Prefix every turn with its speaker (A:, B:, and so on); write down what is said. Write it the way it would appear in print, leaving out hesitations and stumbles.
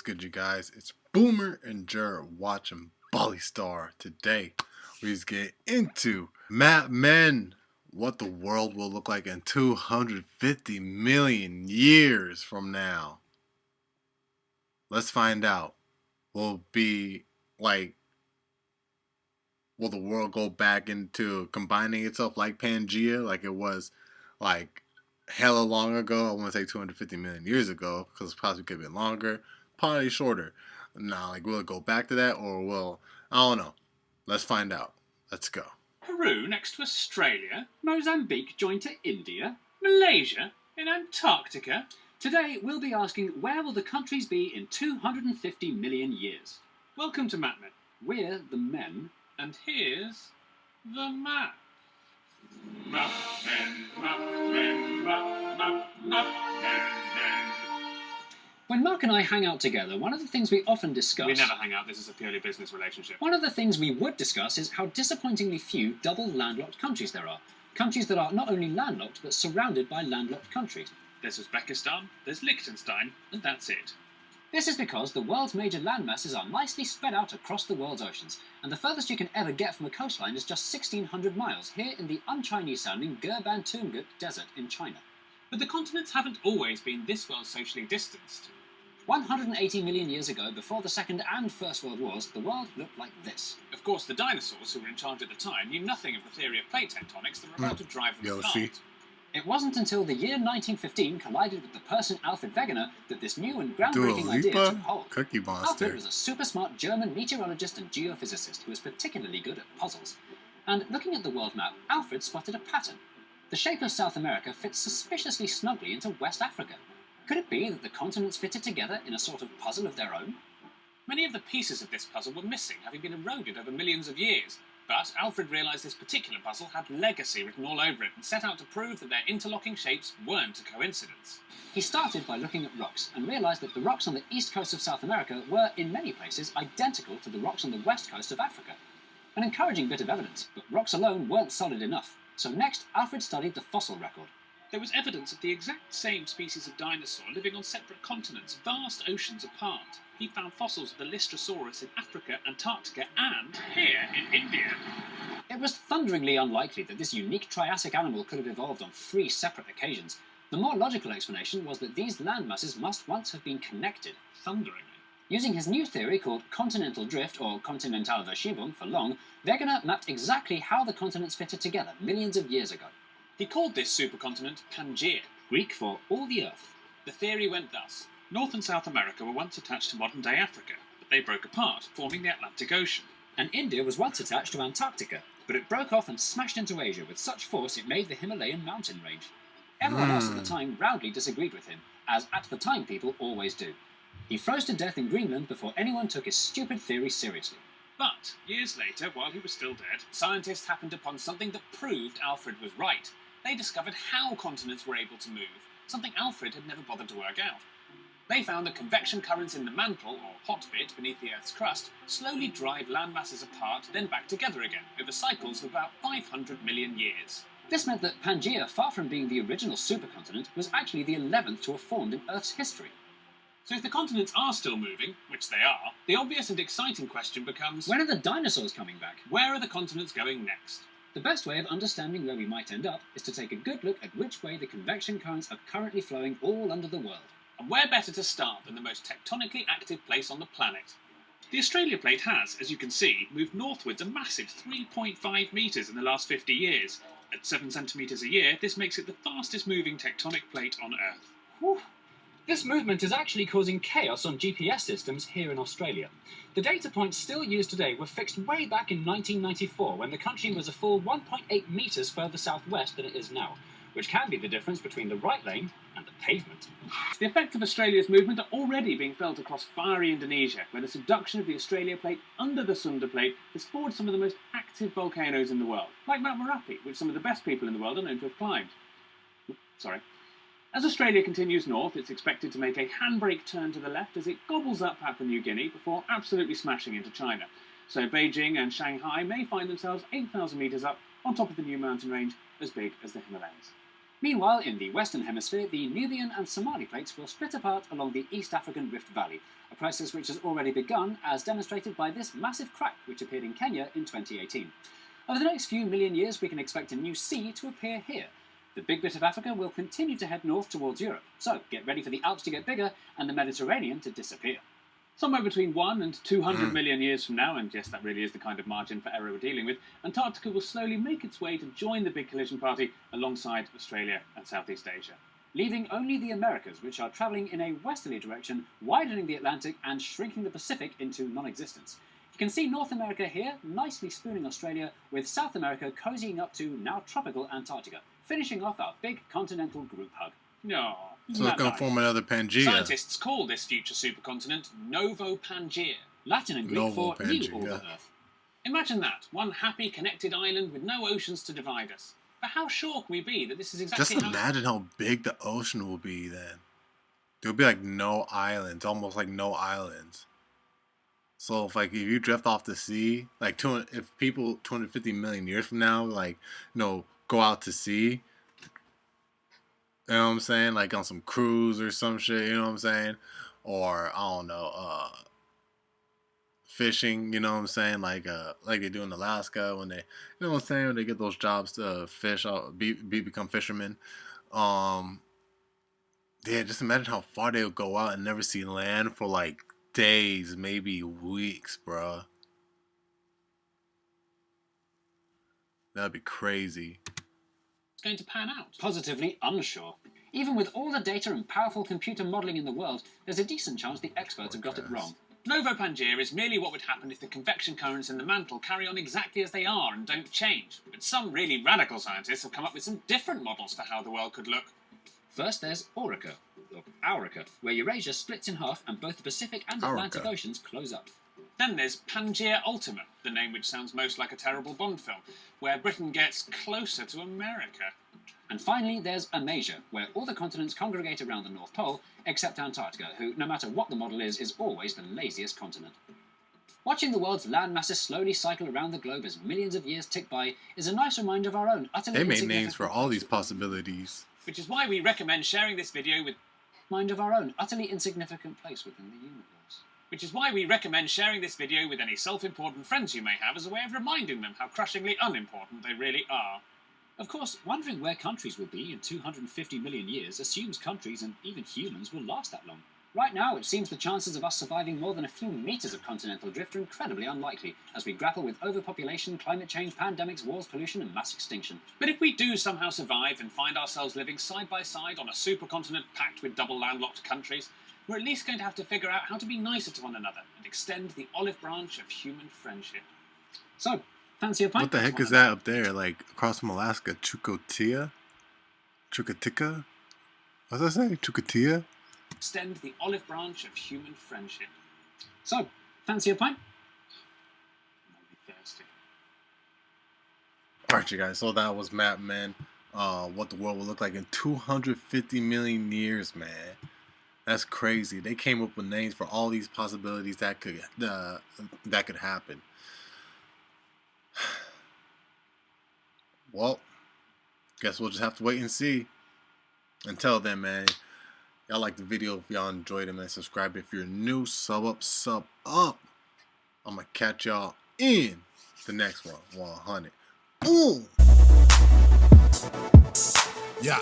A: good, you guys? It's Boomer and Jared watching Bali Star. Today, we just get into Map Men, what the world will look like in 250 million years from now. Let's find out. Will be like, will the world go back into combining itself like Pangea, like it was like hella long ago? I want to say 250 million years ago, because it possibly could have been longer, probably shorter. Now, like, will it go back to that, or will, I don't know. Let's find out. Let's go.
B: Peru next to Australia, Mozambique joined to India, Malaysia in Antarctica. Today we'll be asking, where will the countries be in 250 million years? Welcome to MapMen. We're the men, and here's the map. When Mark and I hang out together, one of the things we often discuss...
C: We never hang out, this is a purely business relationship.
B: One of the things we would discuss is how disappointingly few double landlocked countries there are. Countries that are not only landlocked, but surrounded by landlocked countries.
C: There's Uzbekistan, there's Liechtenstein, and that's it.
B: This is because the world's major landmasses are nicely spread out across the world's oceans, and the furthest you can ever get from a coastline is just 1,600 miles, here in the un-Chinese-sounding Gurban-Tungguk Desert in China.
C: But the continents haven't always been this well socially distanced.
B: 180 million years ago, before the Second and First World Wars, the world looked like this.
C: Of course, the dinosaurs who were in charge at the time knew nothing of the theory of plate tectonics that were about to drive them apart.
B: It wasn't until the year 1915 collided with the person Alfred Wegener that this new and groundbreaking idea took hold.
A: Cookie Monster.
B: Alfred was a super smart German meteorologist and geophysicist who was particularly good at puzzles. And looking at the world map, Alfred spotted a pattern. The shape of South America fits suspiciously snugly into West Africa. Could it be that the continents fitted together in a sort of puzzle of their own?
C: Many of the pieces of this puzzle were missing, having been eroded over millions of years. But Alfred realised this particular puzzle had legacy written all over it and set out to prove that their interlocking shapes weren't a coincidence.
B: He started by looking at rocks and realised that the rocks on the east coast of South America were, in many places, identical to the rocks on the west coast of Africa. An encouraging bit of evidence, but rocks alone weren't solid enough. So next, Alfred studied the fossil record.
C: There was evidence of the exact same species of dinosaur living on separate continents, vast oceans apart. He found fossils of the Lystrosaurus in Africa, Antarctica, and here in India.
B: It was thunderingly unlikely that this unique Triassic animal could have evolved on 3 separate occasions. The more logical explanation was that these landmasses must once have been connected.
C: Thunderingly.
B: Using his new theory called continental drift, or Kontinentalverschiebung for long, Wegener mapped exactly how the continents fitted together millions of years ago.
C: He called this supercontinent Pangaea,
B: Greek for all the earth.
C: The theory went thus. North and South America were once attached to modern-day Africa, but they broke apart, forming the Atlantic Ocean.
B: And India was once attached to Antarctica, but it broke off and smashed into Asia with such force it made the Himalayan mountain range. Everyone else at the time roundly disagreed with him, as at the time people always do. He froze to death in Greenland before anyone took his stupid theory seriously.
C: But, years later, while he was still dead, scientists happened upon something that proved Alfred was right. They discovered how continents were able to move, something Alfred had never bothered to work out. They found that convection currents in the mantle, or hot bit beneath the Earth's crust, slowly drive landmasses apart, then back together again, over cycles of about 500 million years.
B: This meant that Pangaea, far from being the original supercontinent, was actually the 11th to have formed in Earth's history.
C: So if the continents are still moving, which they are, the obvious and exciting question becomes...
B: when are the dinosaurs coming back?
C: Where are the continents going next?
B: The best way of understanding where we might end up is to take a good look at which way the convection currents are currently flowing all under the world.
C: And where better to start than the most tectonically active place on the planet? The Australia plate has, as you can see, moved northwards a massive 3.5 metres in the last 50 years. At 7 centimetres a year, this makes it the fastest moving tectonic plate on Earth.
B: Whew. This movement is actually causing chaos on GPS systems here in Australia. The data points still used today were fixed way back in 1994, when the country was a full 1.8 metres further southwest than it is now, which can be the difference between the right lane and the pavement.
C: The effects of Australia's movement are already being felt across fiery Indonesia, where the subduction of the Australia plate under the Sunda plate has forged some of the most active volcanoes in the world, like Mount Merapi, which some of the best people in the world are known to have climbed. As Australia continues north, it's expected to make a handbrake turn to the left as it gobbles up Papua New Guinea before absolutely smashing into China. So Beijing and Shanghai may find themselves 8,000 metres up on top of the new mountain range as big as the Himalayas.
B: Meanwhile, in the Western Hemisphere, the Nubian and Somali plates will split apart along the East African Rift Valley, a process which has already begun, as demonstrated by this massive crack which appeared in Kenya in 2018. Over the next few million years, we can expect a new sea to appear here. The big bit of Africa will continue to head north towards Europe, so get ready for the Alps to get bigger and the Mediterranean to disappear.
C: Somewhere between 1 and 200 million years from now, and yes, that really is the kind of margin for error we're dealing with, Antarctica will slowly make its way to join the big collision party alongside Australia and Southeast Asia,
B: leaving only the Americas, which are travelling in a westerly direction, widening the Atlantic and shrinking the Pacific into non-existence. You can see North America here, nicely spooning Australia, with South America cozying up to now tropical Antarctica, finishing off our big continental group hug.
C: No.
A: So it's going to form another Pangaea.
C: Scientists call this future supercontinent Novo Pangaea,
B: Latin and Greek
A: Novo
B: for New
A: Pangaea.
B: Order Earth.
C: Imagine that, one happy connected island with no oceans to divide us. But how sure can we be that this is exactly
A: Just imagine how big the ocean will be then. There will be like no islands, almost like no islands. So if you drift off the sea, like if people 250 million years from now, go out to sea, you know what I'm saying? Like on some cruise or some shit, you know what I'm saying? Or, I don't know, fishing, you know what I'm saying? Like they do in Alaska when they, you know what I'm saying? When they get those jobs to fish, become fishermen. Yeah, just imagine how far they would go out and never see land for like days, maybe weeks, bruh. That'd be crazy.
C: going to pan out.
B: Positively unsure. Even with all the data and powerful computer modelling in the world, there's a decent chance the experts have got it wrong.
C: Novo Pangaea is merely what would happen if the convection currents in the mantle carry on exactly as they are and don't change. But some really radical scientists have come up with some different models for how the world could look.
B: First, there's Aurica, where Eurasia splits in half and both the Pacific and Atlantic Oceans close up.
C: Then there's Pangaea Ultima, the name which sounds most like a terrible Bond film, where Britain gets closer to America.
B: And finally, there's Amasia, where all the continents congregate around the North Pole, except Antarctica, who, no matter what the model is always the laziest continent. Watching the world's land masses slowly cycle around the globe as millions of years tick by is a nice reminder of our own utterly
A: They made names for all these possibilities.
C: Which is why we recommend sharing this video with
B: insignificant place within the universe.
C: Which is why we recommend sharing this video with any self-important friends you may have as a way of reminding them how crushingly unimportant they really are.
B: Of course, wondering where countries will be in 250 million years assumes countries and even humans will last that long. Right now, it seems the chances of us surviving more than a few meters of continental drift are incredibly unlikely, as we grapple with overpopulation, climate change, pandemics, wars, pollution, and mass extinction.
C: But if we do somehow survive and find ourselves living side by side on a supercontinent packed with double landlocked countries, we're at least going to have to figure out how to be nicer to one another and extend the olive branch of human friendship.
B: So, fancy a pint?
A: What the heck is that up there, like across from Alaska? Chukotia? What's that say? Chukotia?
C: Extend the olive branch of human friendship.
B: So, fancy a pint?
C: I'll be thirsty.
A: Alright, you guys, so that was Map Men. What the world will look like in 250 million years, man. That's crazy. They came up with names for all these possibilities that could happen. Well, guess we'll just have to wait and see. Until then, man, y'all like the video. If y'all enjoyed it, man, subscribe if you're new. Sub up. I'm gonna catch y'all in the next one. 100. Boom. Yeah.